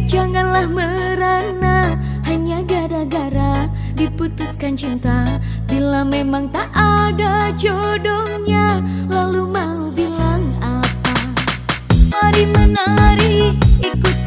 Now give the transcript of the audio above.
janganlah merana hanya gara-gara diputuskan cinta. Bila memang tak ada jodohnya, lalu mau bilang apa? Mari menari, ikut